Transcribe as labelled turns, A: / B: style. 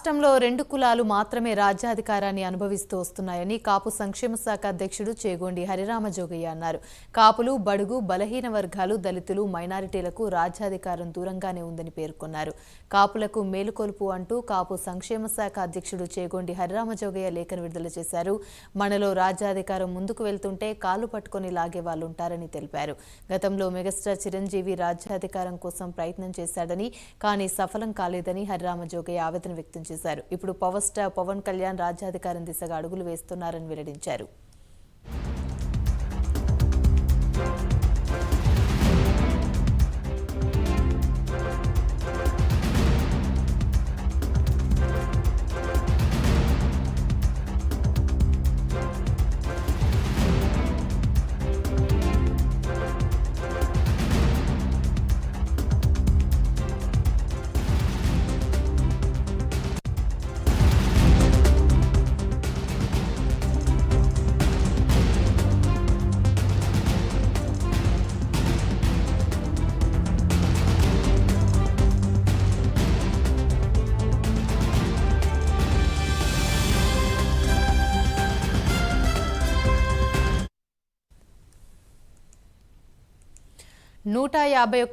A: రాష్ట్రంలో 2 కులాలు మాత్రమే రాజ్యాధికారాన్ని అనుభవిస్తూ వస్తున్నాయని కాపు సంక్షేమ శాఖ అధ్యక్షుడు చేగొండి హరిరామజోగయ్య అన్నారు. కాపులు, బడుగు, బలహీన వర్గాలు, దళితులు, మైనారిటీలకు రాజ్యాధికారం దూరంగానే ఉందని పేర్కొన్నారు. కాపులకు మేలుకొలుపు అంటూ కాపు సంక్షేమ శాఖ అధ్యక్షుడు చేగొండి హరిరామజోగయ్య లేఖను విడుదల చేశారు. మనలో రాజ్యాధికారం ముందుకు వెళ్తుంటే కాలు పట్టుకొని లాగే వాళ్ళు ఉంటారని తెలిపారు. గతంలో మెగాస్టార్ చిరంజీవి రాజ్యాధికారం కోసం ప్రయత్నం చేశాడని, కానీ సఫలం కాలేదని హరిరామజోగయ్య ఆవేదన వ్యక్తం చేశారు. ఇప్పుడు పవర్ స్టార్ పవన్ కళ్యాణ్ రాజ్యాధికారం దిశగా అడుగులు వేస్తున్నారని వెల్లడించారు.